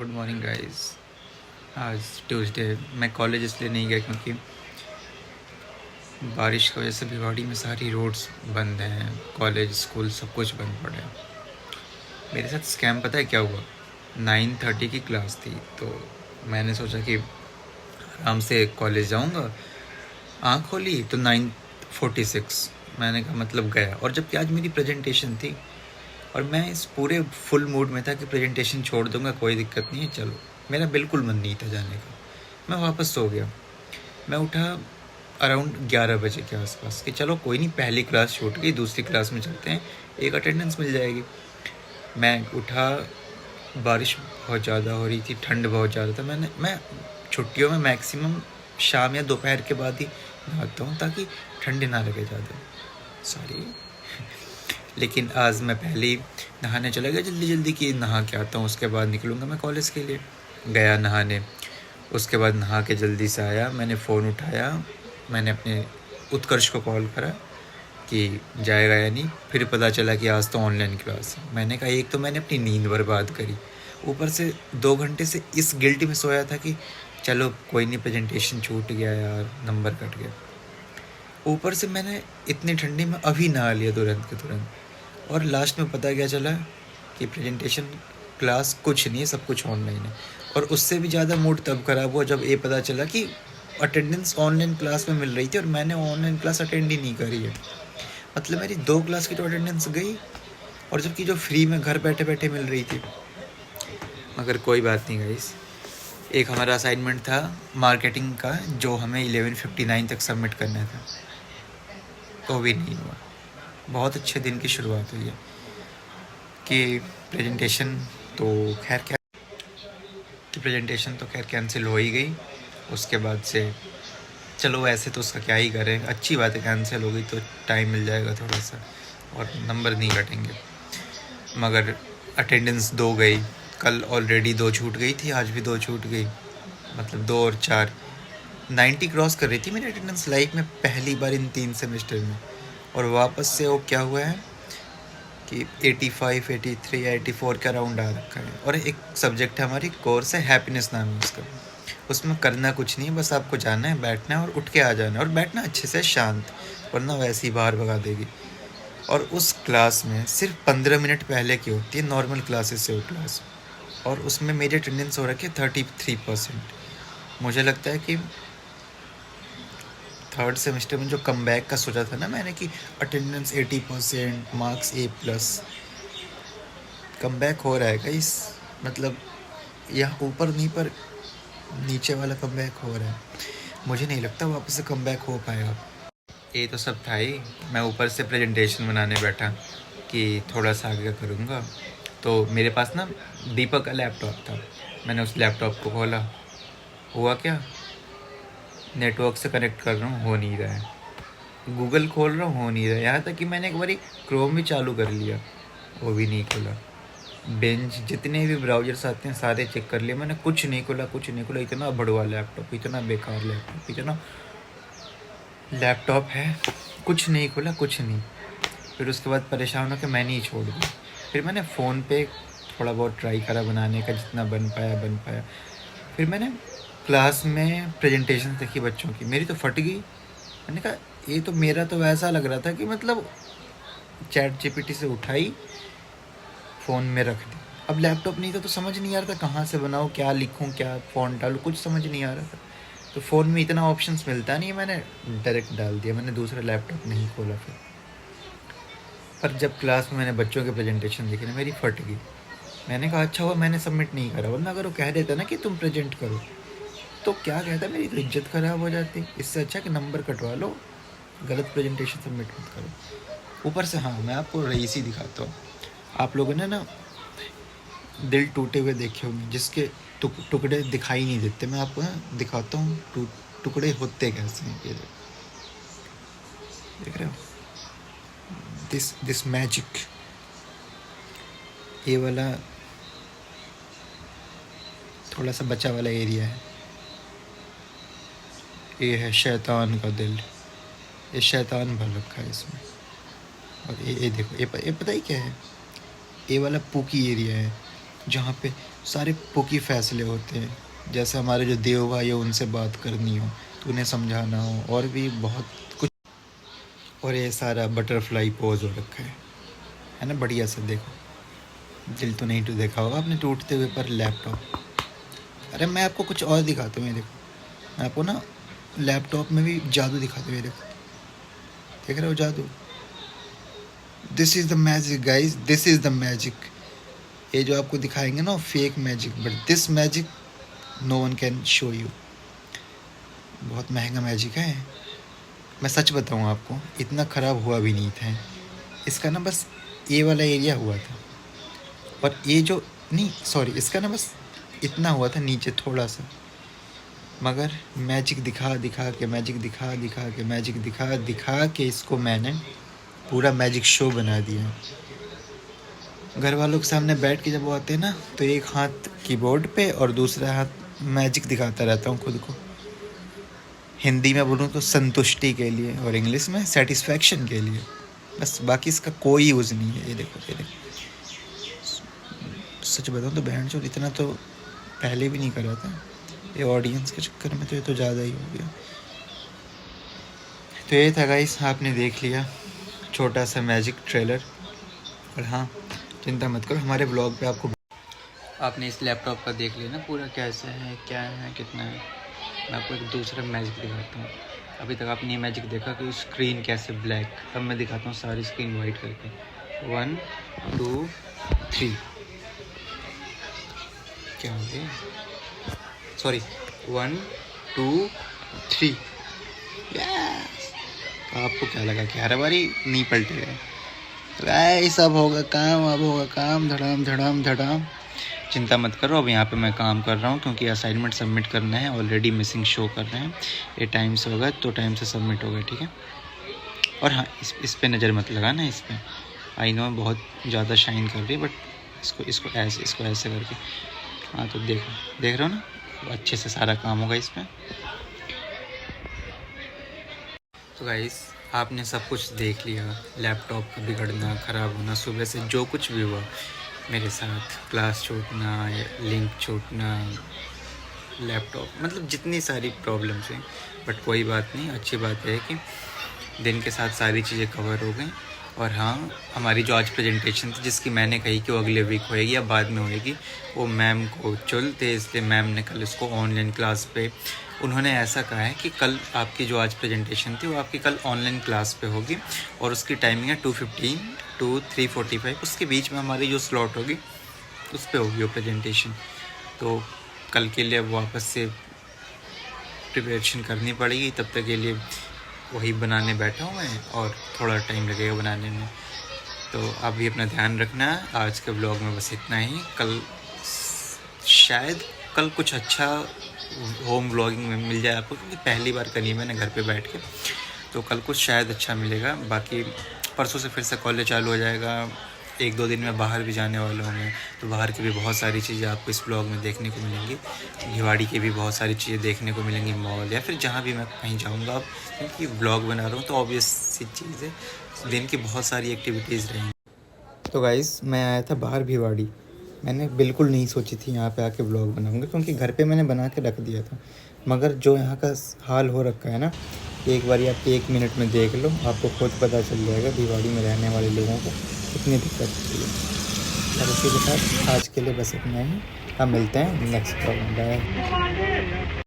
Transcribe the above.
Good morning guys. आज Tuesday. मैं college इसलिए नहीं गया क्योंकि बारिश की वजह से भिवाड़ी में सारी रोड्स बंद हैं। कॉलेज स्कूल सब कुछ बंद पड़ा है। मेरे साथ स्कैम पता है क्या हुआ? 9:30 की क्लास थी तो मैंने सोचा कि आराम से कॉलेज जाऊंगा। आँख खोली तो 9:46। मैंने कहा मतलब गया। और जबकि आज मेरी प्रेजेंटेशन थी और मैं इस पूरे फुल मूड में था कि प्रेजेंटेशन छोड़ दूंगा, कोई दिक्कत नहीं है, चलो। मेरा बिल्कुल मन नहीं था जाने का। मैं वापस सो गया। मैं उठा अराउंड 11 बजे के आसपास कि चलो कोई नहीं, पहली क्लास छूट गई, दूसरी क्लास में चलते हैं, एक अटेंडेंस मिल जाएगी। मैं उठा, बारिश बहुत ज़्यादा हो रही थी, ठंड बहुत ज़्यादा था। मैं छुट्टियों में मैक्सिमम शाम या दोपहर के बाद ही नहाता हूँ ताकि ठंड ना लगे ज़्यादा। सॉरी। लेकिन आज मैं पहले ही नहाने चला गया, जल्दी जल्दी कि नहा के आता हूँ, उसके बाद निकलूँगा मैं कॉलेज के लिए। गया नहाने, उसके बाद नहा के जल्दी से आया, मैंने फ़ोन उठाया, मैंने अपने उत्कर्ष को कॉल करा कि जाएगा या नहीं। फिर पता चला कि आज तो ऑनलाइन क्लास है। मैंने कहा एक तो मैंने अपनी नींद बर्बाद करी, ऊपर से 2 घंटे से इस गिल्टी में सोया था कि चलो कोई नहीं, प्रेजेंटेशन छूट गया यार, नंबर कट गया। ऊपर से मैंने इतनी ठंडी में अभी नहा लिया तुरंत के तुरंत। और लास्ट में पता क्या चला कि प्रेजेंटेशन क्लास कुछ नहीं है, सब कुछ ऑनलाइन है। और उससे भी ज़्यादा मूड तब ख़राब हुआ जब ये पता चला कि अटेंडेंस ऑनलाइन क्लास में मिल रही थी और मैंने ऑनलाइन क्लास अटेंड ही नहीं करी है। मतलब मेरी 2 क्लास की तो अटेंडेंस गई, और जबकि जो फ्री में घर बैठे बैठे मिल रही थी। मगर कोई बात नहीं गाइस, एक हमारा असाइनमेंट था मार्केटिंग का जो हमें 11:59 तक सबमिट करना था, तो भी नहीं हुआ। बहुत अच्छे दिन की शुरुआत हुई है कि प्रेजेंटेशन तो खैर कैंसिल हो ही गई। उसके बाद से चलो ऐसे तो उसका क्या ही करें, अच्छी बात है, कैंसिल हो गई तो टाइम मिल जाएगा थोड़ा सा और नंबर नहीं कटेंगे। मगर अटेंडेंस 2 गई, कल ऑलरेडी 2 छूट गई थी, आज भी 2 छूट गई, मतलब 2 और 4 90 क्रॉस कर रही थी मेरी अटेंडेंस लाइफ में पहली बार इन 3 सेमेस्टर में। और वापस से वो क्या हुआ है कि 85, 83 या 84 का राउंड आ रखा है। और एक सब्जेक्ट है, हमारी कोर्स है, हैप्पीनेस नाम है उसका। उसमें करना कुछ नहीं है, बस आपको जाना है, बैठना है और उठ के आ जाना है, और बैठना अच्छे से शांत, वरना वैसे ही बाहर भगा देगी। और उस क्लास में सिर्फ 15 मिनट पहले की होती है नॉर्मल क्लासेस से वो क्लास, और उसमें मेरी अटेंडेंस हो रखी है 33%। मुझे लगता है कि थर्ड सेमेस्टर में जो कमबैक का सोचा था ना मैंने कि अटेंडेंस 80%, मार्क्स A+, कमबैक हो रहा है गाइस। मतलब यहाँ ऊपर नहीं पर नीचे वाला कमबैक हो रहा है। मुझे नहीं लगता वापस से कमबैक हो पाएगा। ये तो सब था ही, मैं ऊपर से प्रेजेंटेशन बनाने बैठा कि थोड़ा सा आगे करूँगा। तो मेरे पास ना दीपक का लैपटॉप था, मैंने उस लैपटॉप को खोला। हुआ क्या, नेटवर्क से कनेक्ट कर रहा हूँ, हो नहीं रहा है। गूगल खोल रहा हूँ, हो नहीं रहा है। यहाँ तक कि मैंने एक बार क्रोम भी चालू कर लिया, वो भी नहीं खुला। बेंच जितने भी ब्राउजर्स आते हैं सारे चेक कर लिए मैंने, कुछ नहीं खुला, कुछ नहीं खुला। इतना बड़वा लैपटॉप, इतना बेकार लैपटॉप, इतना लैपटॉप है, कुछ नहीं खुला, कुछ नहीं। फिर उसके बाद परेशान होकर मैंने ही छोड़ दिया। फिर मैंने फ़ोन पे थोड़ा बहुत ट्राई करा बनाने का, जितना बन पाया। फिर मैंने क्लास में प्रेजेंटेशन देखी बच्चों की, मेरी तो फट गई। मैंने कहा ये तो, मेरा तो वैसा लग रहा था कि मतलब ChatGPT से उठाई, फ़ोन में रख दी। अब लैपटॉप नहीं था तो समझ नहीं आ रहा था कहाँ से बनाऊँ, क्या लिखूँ, क्या फ़ॉन्ट डालूँ, कुछ समझ नहीं आ रहा था। तो फ़ोन में इतना ऑप्शंस मिलता नहीं है, मैंने डायरेक्ट डाल दिया। मैंने दूसरा लैपटॉप नहीं खोला फिर। पर जब क्लास में मैंने बच्चों के प्रेजेंटेशन देखे ना, मेरी फट गई। मैंने कहा अच्छा हुआ मैंने सबमिट नहीं करा, वरना अगर वो कह देता ना कि तुम प्रेजेंट करो तो क्या कहता, मेरी तो इज्जत ख़राब हो जाती। इससे अच्छा कि नंबर कटवा लो, गलत प्रेजेंटेशन सबमिट मत करो। ऊपर से हाँ, मैं आपको रईसी दिखाता हूँ। आप लोगों ने ना दिल टूटे हुए देखे होंगे जिसके टुकड़े दिखाई नहीं देते। मैं आपको ना दिखाता हूँ टुकड़े होते कैसे हैं। ये देख रहे हो, दिस मैजिक। ये वाला थोड़ा सा बचा वाला एरिया है, ये है शैतान का दिल, ये शैतान भर रखा है इसमें। और ये देखो, ये पता ही क्या है, ये वाला पूकी एरिया है जहाँ पे सारे पुकी फैसले होते हैं, जैसे हमारे जो देव भाई हो उनसे बात करनी हो तो उन्हें समझाना हो, और भी बहुत कुछ। और ये सारा बटरफ्लाई पोज हो रखा है ना, बढ़िया से देखो। दिल तो नहीं देखा होगा आपने टूटते हुए पर लैपटॉप। अरे मैं आपको कुछ और दिखाता हूँ, ये देखो मैं आपको ना लैपटॉप में भी जादू दिखाते हुए, देखो देख रहे हो जादू। This is the magic guys, this is the magic. ये जो आपको दिखाएंगे ना fake magic, but this magic no one can show you. बहुत महंगा मैजिक है। मैं सच बताऊँ आपको, इतना ख़राब हुआ भी नहीं था इसका ना, बस ये वाला एरिया हुआ था, और ये जो नहीं सॉरी इसका ना बस इतना हुआ था नीचे थोड़ा सा, मगर मैजिक दिखा दिखा के मैजिक दिखा दिखा के मैजिक दिखा दिखा के इसको मैंने पूरा मैजिक शो बना दिया। घर वालों के सामने बैठ के जब वो आते हैं ना, तो एक हाथ कीबोर्ड पे और दूसरा हाथ मैजिक दिखाता रहता हूँ खुद को। हिंदी में बोलूँ तो संतुष्टि के लिए, और इंग्लिश में सेटिस्फैक्शन के लिए, बस बाकी इसका कोई यूज़ नहीं है। ये देखो ये देखो, सच बताऊँ तो बहन चोद इतना तो पहले भी नहीं करा था, ये ऑडियंस के चक्कर में तो ये तो ज़्यादा ही हो गया। तो ये था गाइस, आपने देख लिया छोटा सा मैजिक ट्रेलर। और हाँ, चिंता मत करो, हमारे ब्लॉग पे आपने इस लैपटॉप का देख लिया ना पूरा कैसा है, क्या है, कितना है। मैं आपको एक दूसरा मैजिक दिखाता हूँ। अभी तक आपने ये मैजिक देखा कि स्क्रीन कैसे ब्लैक, अब मैं दिखाता हूँ सारी स्क्रीन वाइट करके। 1 2 3, क्या हो गया, सॉरी 1 2 3। यस, आपको क्या लगा कि हर बारी नहीं पलटेगा? सब होगा काम, अब होगा काम, धड़ाम धड़ाम धड़ाम। चिंता मत करो, अब यहाँ पे मैं काम कर रहा हूँ क्योंकि असाइनमेंट सबमिट करना है। ऑलरेडी मिसिंग शो कर रहे हैं, ये टाइम से होगा तो टाइम से सबमिट होगा, ठीक है। और हाँ, इस पे नज़र मत लगाना, इस पे आई नो बहुत ज़्यादा शाइन कर रही है, बट इसको ऐसे करके, हाँ तो देख रहे हो ना, तो अच्छे से सारा काम होगा इस पर। तो गाइस, आपने सब कुछ देख लिया, लैपटॉप का बिगड़ना, ख़राब होना, सुबह से जो कुछ भी हुआ मेरे साथ, क्लास छूटना, लिंक छूटना, लैपटॉप, मतलब जितनी सारी प्रॉब्लम्स हैं। बट कोई बात नहीं, अच्छी बात है कि दिन के साथ सारी चीज़ें कवर हो गई। और हाँ, हमारी जो आज प्रेजेंटेशन थी, जिसकी मैंने कही कि वो अगले वीक होएगी या बाद में होएगी, वो मैम को चुल थे, इसलिए मैम ने कल इसको ऑनलाइन क्लास पे, उन्होंने ऐसा कहा है कि कल आपकी जो आज प्रेजेंटेशन थी वो आपकी कल ऑनलाइन क्लास पे होगी, और उसकी टाइमिंग है 2:15 to 3:45, उसके बीच में हमारी जो स्लॉट होगी उस पर होगी वो प्रेजेंटेशन। तो कल के लिए अब वापस से प्रिपरेशन करनी पड़ेगी, तब तक के लिए वही बनाने बैठा हूँ मैं, और थोड़ा टाइम लगेगा बनाने में। तो आप भी अपना ध्यान रखना। आज के ब्लॉग में बस इतना ही। कल शायद कुछ अच्छा होम व्लॉगिंग में मिल जाए आपको, क्योंकि पहली बार करी मैंने घर पे बैठ के, तो कल कुछ शायद अच्छा मिलेगा। बाकी परसों से फिर से कॉलेज चालू हो जाएगा, 1-2 दिन में बाहर भी जाने वाले होंगे, तो बाहर की भी बहुत सारी चीज़ें आपको इस ब्लॉग में देखने को मिलेंगी। भिवाड़ी की भी बहुत सारी चीज़ें देखने को मिलेंगी, मॉल या फिर जहाँ भी मैं कहीं जाऊँगा अब, क्योंकि ब्लॉग बना रहा हूँ तो ऑब्वियस सी चीज़ है, दिन की बहुत सारी एक्टिविटीज़ रहेंगी। तो गाइस, मैं आया था बाहर भिवाड़ी, मैंने बिल्कुल नहीं सोची थी यहाँ पे आके व्लॉग बनाऊँगा, क्योंकि घर पे मैंने बना के रख दिया था। मगर जो यहाँ का हाल हो रखा है ना, एक बार आप 1 मिनट में देख लो, आपको खुद पता चल जाएगा भिवाड़ी में रहने वाले लोगों को कितनी दिक्कत होती है। और इसी के साथ आज के लिए बस इतना ही, हम मिलते हैं नेक्स्ट ब्लॉग में। बाय।